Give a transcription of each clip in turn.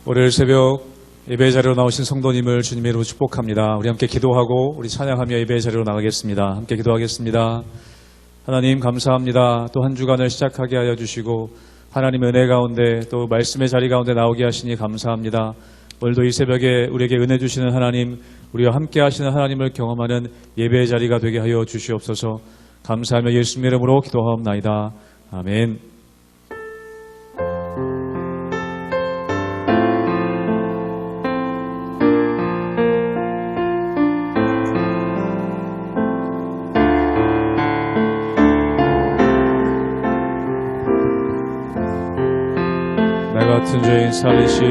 월요일 새벽 예배 자리로 나오신 성도님을 주님의 이름으로 축복합니다. 우리 함께 기도하고 우리 찬양하며 예배 자리로 나가겠습니다. 함께 기도하겠습니다. 하나님 감사합니다. 또 한 주간을 시작하게 하여 주시고 하나님의 은혜 가운데 또 말씀의 자리 가운데 나오게 하시니 감사합니다. 오늘도 이 새벽에 우리에게 은혜 주시는 하나님, 우리와 함께 하시는 하나님을 경험하는 예배의 자리가 되게 하여 주시옵소서. 감사하며 예수님의 이름으로 기도하옵나이다. 아멘. 나 같은 죄인 살리신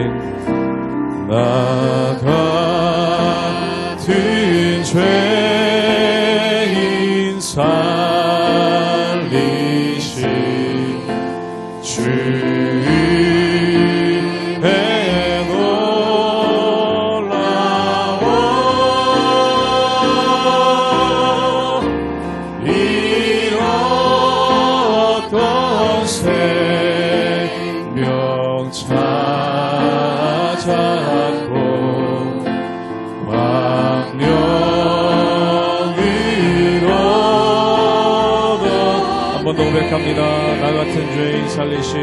나 같은 죄인 살리신 주의 놀라워 잃었던 생명 찾았고 왕명으로 한 번 더 고백합니다. 나 같은 죄인 살리신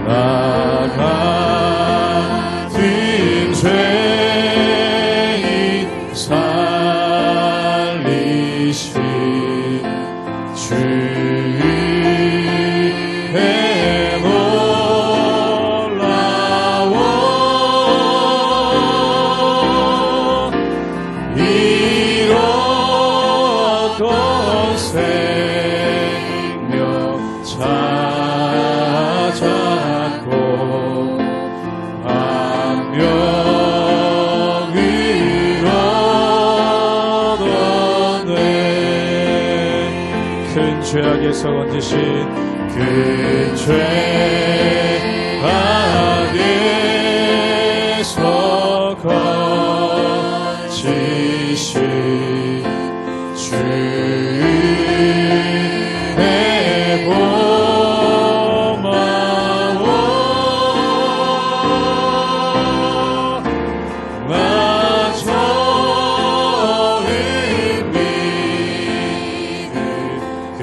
나 같은 죄인 살리신 주의 놀라워 잃었던 생명 찾았고 왕명을 얻었네. 큰 죄악에서 건지신 그 죄악에서 건지신 주의 고마워 나 처음 믿는 그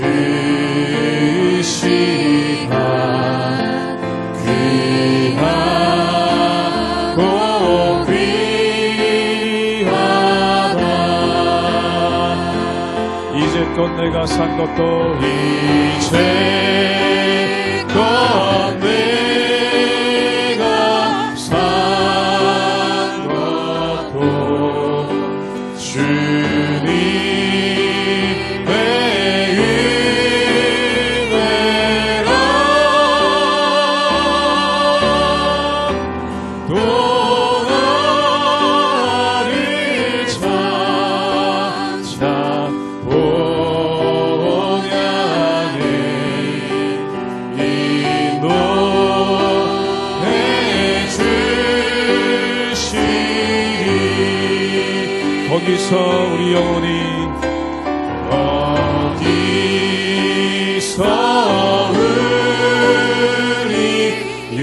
시간 귀하고 귀하다. 이제껏 내가 산 것도 이제껏 내가 산 것도 주님의 은혜라. 또 나를 찾아보냐니 인도해 주시리. 거기서 우리 영혼이 거기서 우리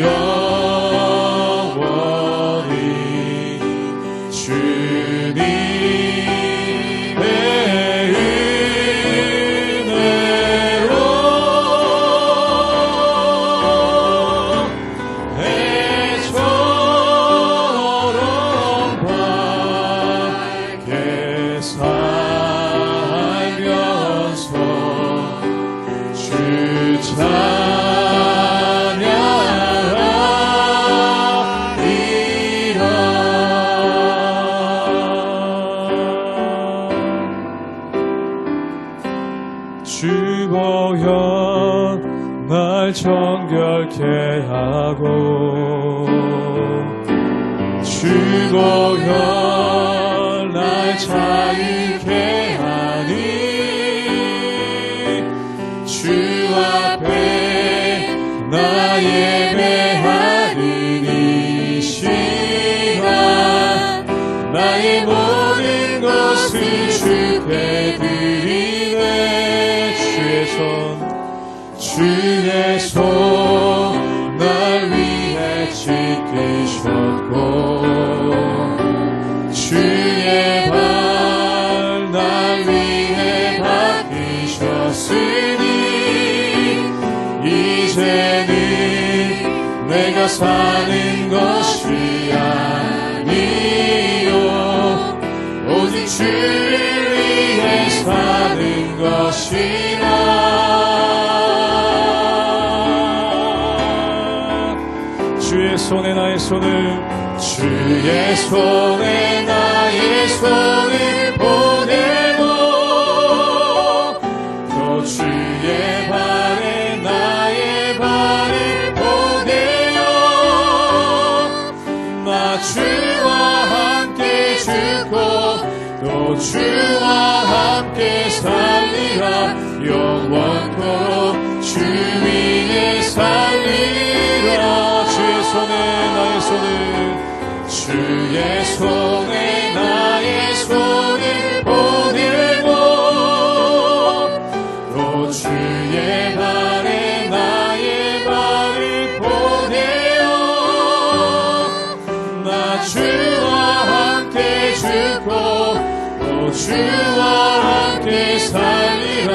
영원히 주님의 은혜로 해처럼 밝게 살면서 주 찬양하리라. 주 보혈 날 정결케 하고 주 보혈 날 자유케 하니 주 앞에 나 예배하는 이 시간 나의 모든 것 것을 주께 드리네. 주의 손 날 위해 지키셨고 주의 발 날 위해 박히셨으니 이제는 내가 사는 것이 아니요 오직 주를 위해 사는 것이라. 주의 손에 나의 손을 주의 손에 나의 손을 보내고 또 주의 발에 나의 발을 보내어 나 주와 함께 죽고 또 주와 함께 살리라. 영원토록 주 위에 살리라. 주의 손에 나의 손을 보내고 또 주의 발에 나의 발을 보내어 나 주와 함께 죽고 또 주와 함께 살리라.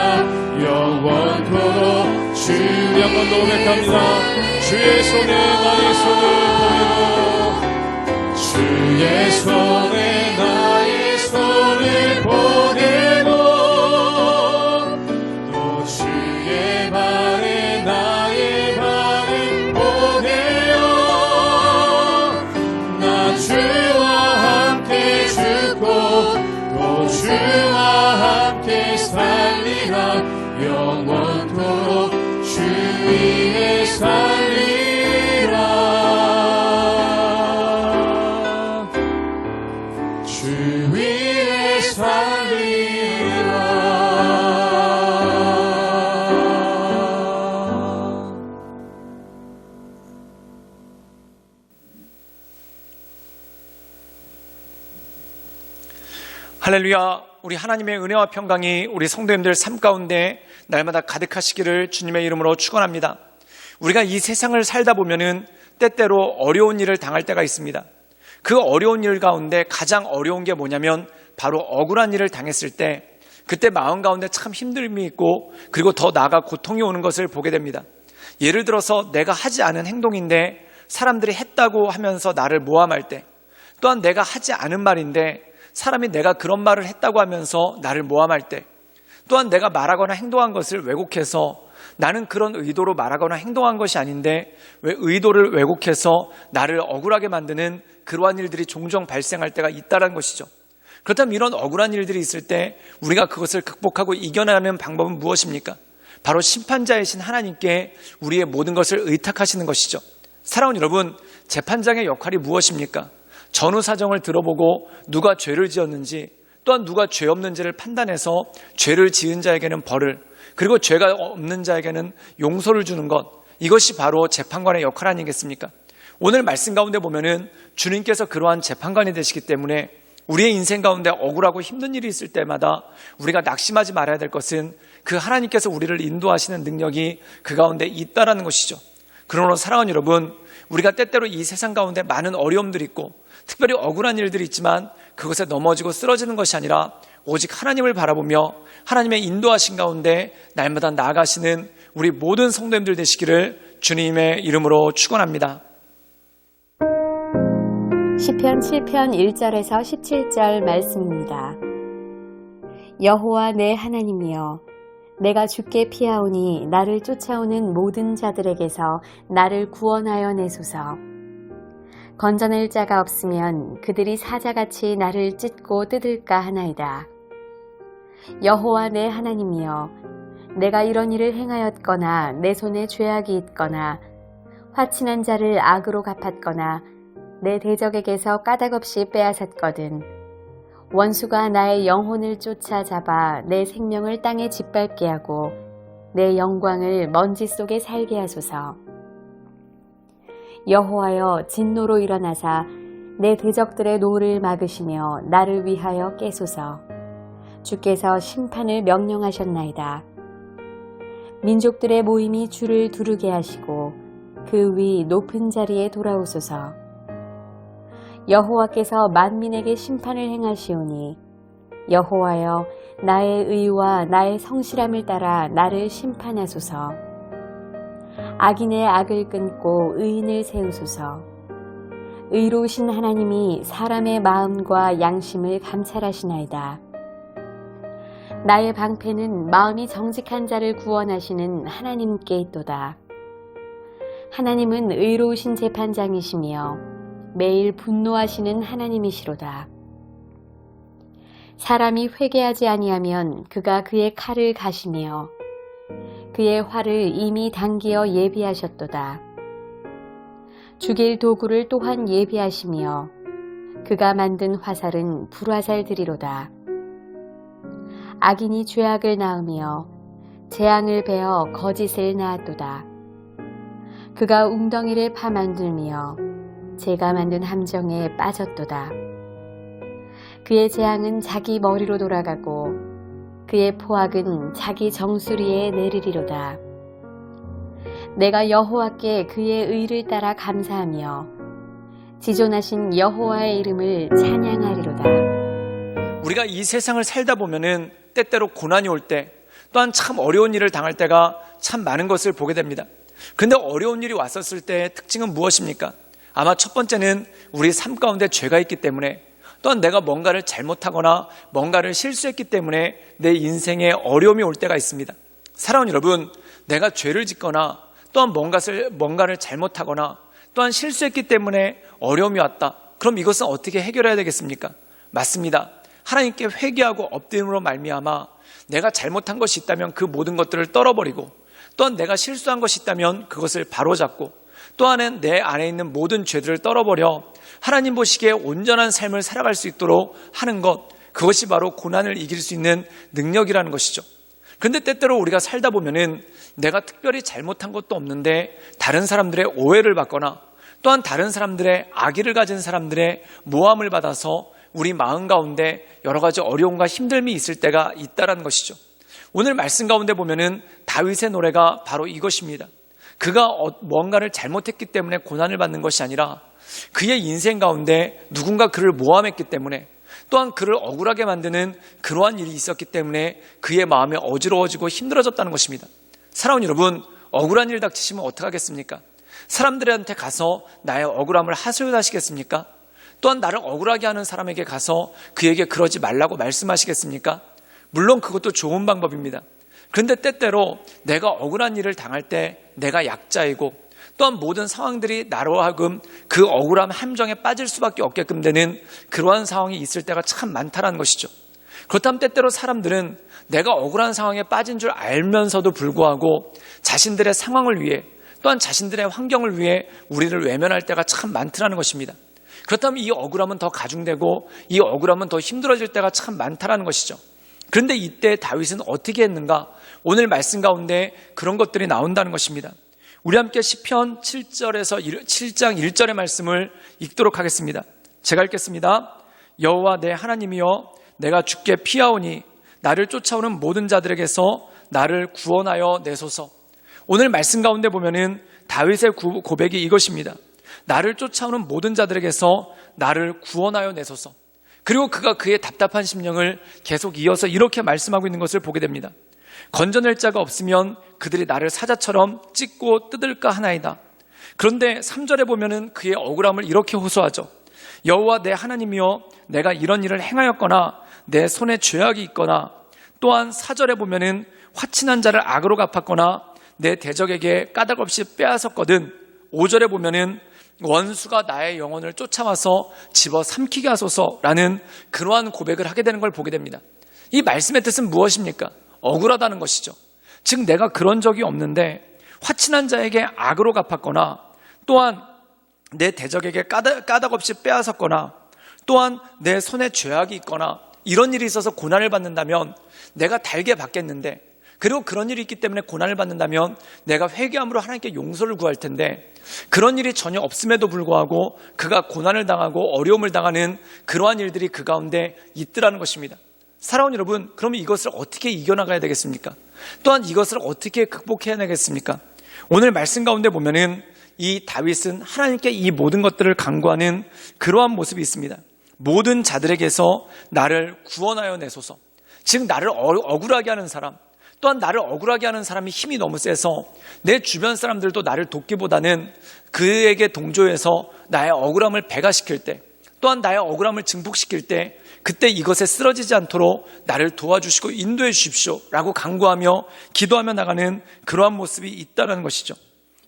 영원토록 주 한 번 더 고백합니다. 주의 손에 나의 손을 보내고 주의 손에 나의 손을 보내고 또 주의 발에 나의 발을 보내어 나 주와 함께 죽고 또 주와 함께 살리라. 영원토록 주 위에 살리라. 주 위에 살리라. 할렐루야. 우리 하나님의 은혜와 평강이 우리 성도님들 삶 가운데 날마다 가득하시기를 주님의 이름으로 축원합니다. 우리가 이 세상을 살다 보면은 때때로 어려운 일을 당할 때가 있습니다. 그 어려운 일 가운데 가장 어려운 게 뭐냐면 바로 억울한 일을 당했을 때 그때 마음 가운데 참 힘듦이 있고 그리고 더 나아가 고통이 오는 것을 보게 됩니다. 예를 들어서 내가 하지 않은 행동인데 사람들이 했다고 하면서 나를 모함할 때, 또한 내가 하지 않은 말인데 사람이 내가 그런 말을 했다고 하면서 나를 모함할 때, 또한 내가 말하거나 행동한 것을 왜곡해서 나는 그런 의도로 말하거나 행동한 것이 아닌데 왜 의도를 왜곡해서 나를 억울하게 만드는 그러한 일들이 종종 발생할 때가 있다는 것이죠. 그렇다면 이런 억울한 일들이 있을 때 우리가 그것을 극복하고 이겨내는 방법은 무엇입니까? 바로 심판자이신 하나님께 우리의 모든 것을 의탁하시는 것이죠. 사랑하는 여러분, 재판장의 역할이 무엇입니까? 전후 사정을 들어보고 누가 죄를 지었는지, 또한 누가 죄 없는지를 판단해서 죄를 지은 자에게는 벌을, 그리고 죄가 없는 자에게는 용서를 주는 것, 이것이 바로 재판관의 역할 아니겠습니까? 오늘 말씀 가운데 보면은 주님께서 그러한 재판관이 되시기 때문에 우리의 인생 가운데 억울하고 힘든 일이 있을 때마다 우리가 낙심하지 말아야 될 것은 그 하나님께서 우리를 인도하시는 능력이 그 가운데 있다라는 것이죠. 그러므로 사랑하는 여러분, 우리가 때때로 이 세상 가운데 많은 어려움들이 있고 특별히 억울한 일들이 있지만 그것에 넘어지고 쓰러지는 것이 아니라 오직 하나님을 바라보며 하나님의 인도하신 가운데 날마다 나아가시는 우리 모든 성도님들 되시기를 주님의 이름으로 축원합니다. 시편 7편 1절에서 17절 말씀입니다. 여호와 내 하나님이여, 내가 주께 피하오니 나를 쫓아오는 모든 자들에게서 나를 구원하여 내소서. 건져낼 자가 없으면 그들이 사자같이 나를 찢고 뜯을까 하나이다. 여호와 내 하나님이여, 내가 이런 일을 행하였거나 내 손에 죄악이 있거나 화친한 자를 악으로 갚았거나 내 대적에게서 까닭없이 빼앗았거든 원수가 나의 영혼을 쫓아잡아 내 생명을 땅에 짓밟게 하고 내 영광을 먼지 속에 살게 하소서. 여호와여, 진노로 일어나사 내 대적들의 노를 막으시며 나를 위하여 깨소서. 주께서 심판을 명령하셨나이다. 민족들의 모임이 주를 두르게 하시고 그 위 높은 자리에 돌아오소서. 여호와께서 만민에게 심판을 행하시오니 여호와여 나의 의와 나의 성실함을 따라 나를 심판하소서. 악인의 악을 끊고 의인을 세우소서. 의로우신 하나님이 사람의 마음과 양심을 감찰하시나이다. 나의 방패는 마음이 정직한 자를 구원하시는 하나님께 있도다. 하나님은 의로우신 재판장이시며 매일 분노하시는 하나님이시로다. 사람이 회개하지 아니하면 그가 그의 칼을 가시며 그의 활을 이미 당기어 예비하셨도다. 죽일 도구를 또한 예비하시며 그가 만든 화살은 불화살들이로다. 악인이 죄악을 낳으며 재앙을 베어 거짓을 낳았도다. 그가 웅덩이를 파만들며 제가 만든 함정에 빠졌도다. 그의 재앙은 자기 머리로 돌아가고 그의 포악은 자기 정수리에 내리리로다. 내가 여호와께 그의 의를 따라 감사하며 지존하신 여호와의 이름을 찬양하리로다. 우리가 이 세상을 살다 보면은 때때로 고난이 올 때, 또한 참 어려운 일을 당할 때가 참 많은 것을 보게 됩니다. 근데 어려운 일이 왔었을 때의 특징은 무엇입니까? 아마 첫 번째는 우리 삶 가운데 죄가 있기 때문에, 또한 내가 뭔가를 잘못하거나 뭔가를 실수했기 때문에 내 인생에 어려움이 올 때가 있습니다. 사랑하는 여러분, 내가 죄를 짓거나 또한 뭔가를 잘못하거나 또한 실수했기 때문에 어려움이 왔다. 그럼 이것은 어떻게 해결해야 되겠습니까? 맞습니다. 하나님께 회개하고 엎드림으로 말미암아 내가 잘못한 것이 있다면 그 모든 것들을 떨어버리고, 또한 내가 실수한 것이 있다면 그것을 바로잡고, 또한은 내 안에 있는 모든 죄들을 떨어버려 하나님 보시기에 온전한 삶을 살아갈 수 있도록 하는 것, 그것이 바로 고난을 이길 수 있는 능력이라는 것이죠. 그런데 때때로 우리가 살다 보면은 내가 특별히 잘못한 것도 없는데 다른 사람들의 오해를 받거나 또한 다른 사람들의 악의를 가진 사람들의 모함을 받아서 우리 마음 가운데 여러 가지 어려움과 힘듦이 있을 때가 있다라는 것이죠. 오늘 말씀 가운데 보면은 다윗의 노래가 바로 이것입니다. 그가 뭔가를 잘못했기 때문에 고난을 받는 것이 아니라 그의 인생 가운데 누군가 그를 모함했기 때문에, 또한 그를 억울하게 만드는 그러한 일이 있었기 때문에 그의 마음이 어지러워지고 힘들어졌다는 것입니다. 사랑하는 여러분, 억울한 일 닥치시면 어떡하겠습니까? 사람들한테 가서 나의 억울함을 하소연하시겠습니까? 또한 나를 억울하게 하는 사람에게 가서 그에게 그러지 말라고 말씀하시겠습니까? 물론 그것도 좋은 방법입니다. 그런데 때때로 내가 억울한 일을 당할 때 내가 약자이고, 또한 모든 상황들이 나로 하여금 그 억울함 함정에 빠질 수밖에 없게끔 되는 그러한 상황이 있을 때가 참 많다는 것이죠. 그렇다면 때때로 사람들은 내가 억울한 상황에 빠진 줄 알면서도 불구하고 자신들의 상황을 위해, 또한 자신들의 환경을 위해 우리를 외면할 때가 참 많다는 것입니다. 그렇다면 이 억울함은 더 가중되고 이 억울함은 더 힘들어질 때가 참 많다는 것이죠. 그런데 이때 다윗은 어떻게 했는가? 오늘 말씀 가운데 그런 것들이 나온다는 것입니다. 우리 함께 시편 7장 1절의 말씀을 읽도록 하겠습니다. 제가 읽겠습니다. 여호와 내 하나님이여, 내가 주께 피하오니 나를 쫓아오는 모든 자들에게서 나를 구원하여 내소서. 오늘 말씀 가운데 보면은 다윗의 고백이 이것입니다. 나를 쫓아오는 모든 자들에게서 나를 구원하여 내소서. 그리고 그가 그의 답답한 심령을 계속 이어서 이렇게 말씀하고 있는 것을 보게 됩니다. 건져낼 자가 없으면 그들이 나를 사자처럼 찢고 뜯을까 하나이다. 그런데 3절에 보면은 그의 억울함을 이렇게 호소하죠. 여호와 내 하나님이여, 내가 이런 일을 행하였거나 내 손에 죄악이 있거나, 또한 4절에 보면은 화친한 자를 악으로 갚았거나 내 대적에게 까닭없이 빼앗았거든. 5절에 보면은 원수가 나의 영혼을 쫓아와서 집어 삼키게 하소서라는 그러한 고백을 하게 되는 걸 보게 됩니다. 이 말씀의 뜻은 무엇입니까? 억울하다는 것이죠. 즉 내가 그런 적이 없는데 화친한 자에게 악으로 갚았거나, 또한 내 대적에게 까닭없이 빼앗았거나, 또한 내 손에 죄악이 있거나 이런 일이 있어서 고난을 받는다면 내가 달게 받겠는데, 그리고 그런 일이 있기 때문에 고난을 받는다면 내가 회개함으로 하나님께 용서를 구할 텐데, 그런 일이 전혀 없음에도 불구하고 그가 고난을 당하고 어려움을 당하는 그러한 일들이 그 가운데 있더라는 것입니다. 사랑하는 여러분, 그러면 이것을 어떻게 이겨나가야 되겠습니까? 또한 이것을 어떻게 극복해야 되겠습니까? 오늘 말씀 가운데 보면은 이 다윗은 하나님께 이 모든 것들을 간구하는 그러한 모습이 있습니다. 모든 자들에게서 나를 구원하여 내소서. 즉 나를 억울하게 하는 사람, 또한 나를 억울하게 하는 사람이 힘이 너무 세서 내 주변 사람들도 나를 돕기보다는 그에게 동조해서 나의 억울함을 배가시킬 때, 또한 나의 억울함을 증폭시킬 때 그때 이것에 쓰러지지 않도록 나를 도와주시고 인도해 주십시오 라고 간구하며 기도하며 나가는 그러한 모습이 있다는 것이죠.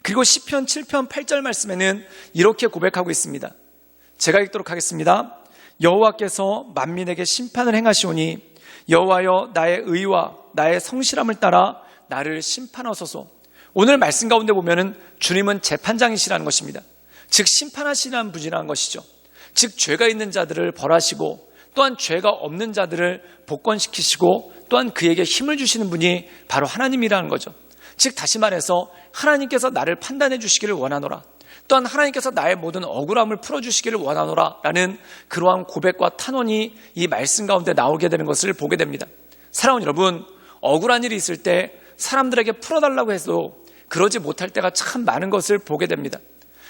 그리고 시편 7편 8절 말씀에는 이렇게 고백하고 있습니다. 제가 읽도록 하겠습니다. 여호와께서 만민에게 심판을 행하시오니 여호와여 나의 의와 나의 성실함을 따라 나를 심판하소서. 오늘 말씀 가운데 보면은 주님은 재판장이시라는 것입니다. 즉 심판하시라는 분이라는 것이죠. 즉 죄가 있는 자들을 벌하시고 또한 죄가 없는 자들을 복권시키시고 또한 그에게 힘을 주시는 분이 바로 하나님이라는 거죠. 즉 다시 말해서 하나님께서 나를 판단해 주시기를 원하노라. 또한 하나님께서 나의 모든 억울함을 풀어주시기를 원하노라 라는 그러한 고백과 탄원이 이 말씀 가운데 나오게 되는 것을 보게 됩니다. 사랑하는 여러분, 억울한 일이 있을 때 사람들에게 풀어달라고 해도 그러지 못할 때가 참 많은 것을 보게 됩니다.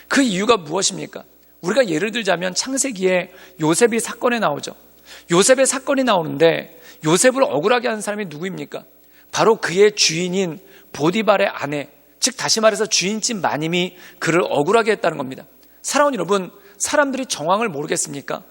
그 이유가 무엇입니까? 우리가 예를 들자면 창세기에 요셉이 사건에 나오죠. 요셉의 사건이 나오는데 요셉을 억울하게 하는 사람이 누구입니까? 바로 그의 주인인 보디발의 아내, 즉 다시 말해서 주인집 마님이 그를 억울하게 했다는 겁니다. 사랑하는 여러분, 사람들이 정황을 모르겠습니까?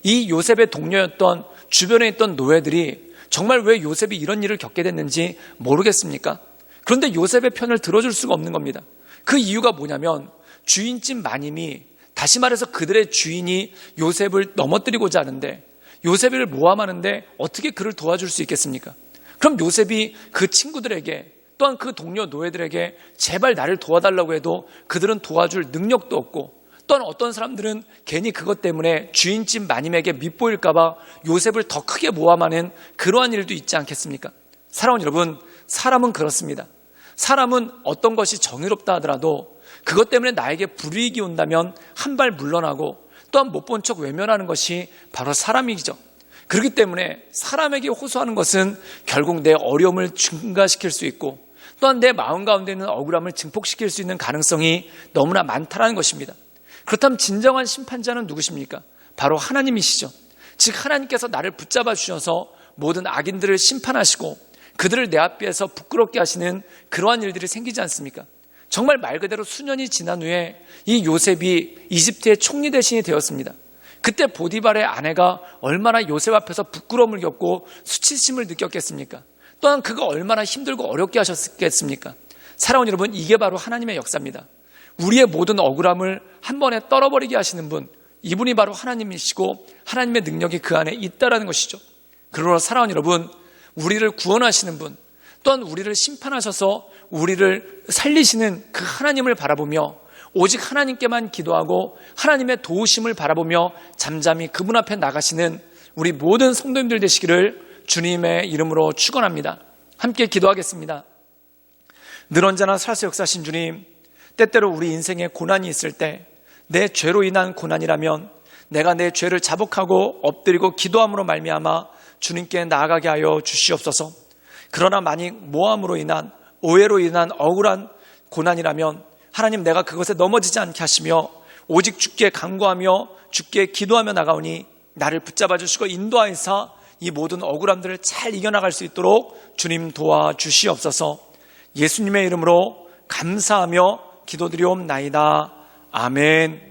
이 요셉의 동료였던 주변에 있던 노예들이 정말 왜 요셉이 이런 일을 겪게 됐는지 모르겠습니까? 그런데 요셉의 편을 들어줄 수가 없는 겁니다. 그 이유가 뭐냐면 주인집 마님이, 다시 말해서 그들의 주인이 요셉을 넘어뜨리고자 하는데 요셉을 모함하는데 어떻게 그를 도와줄 수 있겠습니까? 그럼 요셉이 그 친구들에게 또한 그 동료 노예들에게 제발 나를 도와달라고 해도 그들은 도와줄 능력도 없고, 또한 어떤 사람들은 괜히 그것 때문에 주인집 마님에게 밉보일까 봐 요셉을 더 크게 모함하는 그러한 일도 있지 않겠습니까? 사랑하는 여러분, 사람은 그렇습니다. 사람은 어떤 것이 정의롭다 하더라도 그것 때문에 나에게 불이익이 온다면 한 발 물러나고 또한 못 본 척 외면하는 것이 바로 사람이죠. 그렇기 때문에 사람에게 호소하는 것은 결국 내 어려움을 증가시킬 수 있고 또한 내 마음 가운데 있는 억울함을 증폭시킬 수 있는 가능성이 너무나 많다는 것입니다. 그렇다면 진정한 심판자는 누구십니까? 바로 하나님이시죠. 즉 하나님께서 나를 붙잡아 주셔서 모든 악인들을 심판하시고 그들을 내 앞에서 부끄럽게 하시는 그러한 일들이 생기지 않습니까? 정말 말 그대로 수년이 지난 후에 이 요셉이 이집트의 총리 대신이 되었습니다. 그때 보디발의 아내가 얼마나 요셉 앞에서 부끄러움을 겪고 수치심을 느꼈겠습니까? 또한 그가 얼마나 힘들고 어렵게 하셨겠습니까? 사랑하는 여러분, 이게 바로 하나님의 역사입니다. 우리의 모든 억울함을 한 번에 떨어버리게 하시는 분, 이분이 바로 하나님이시고 하나님의 능력이 그 안에 있다는 것이죠. 그러나 사랑하는 여러분, 우리를 구원하시는 분, 또한 우리를 심판하셔서 우리를 살리시는 그 하나님을 바라보며 오직 하나님께만 기도하고 하나님의 도우심을 바라보며 잠잠히 그분 앞에 나가시는 우리 모든 성도님들 되시기를 주님의 이름으로 축원합니다. 함께 기도하겠습니다. 늘 언제나 살아서 역사하신 주님, 때때로 우리 인생에 고난이 있을 때 내 죄로 인한 고난이라면 내가 내 죄를 자복하고 엎드리고 기도함으로 말미암아 주님께 나아가게 하여 주시옵소서. 그러나 만약 모함으로 인한, 오해로 인한 억울한 고난이라면 하나님, 내가 그것에 넘어지지 않게 하시며 오직 주께 간구하며 주께 기도하며 나가오니 나를 붙잡아 주시고 인도하여서 이 모든 억울함들을 잘 이겨나갈 수 있도록 주님 도와주시옵소서. 예수님의 이름으로 감사하며 기도드리옵나이다. 아멘.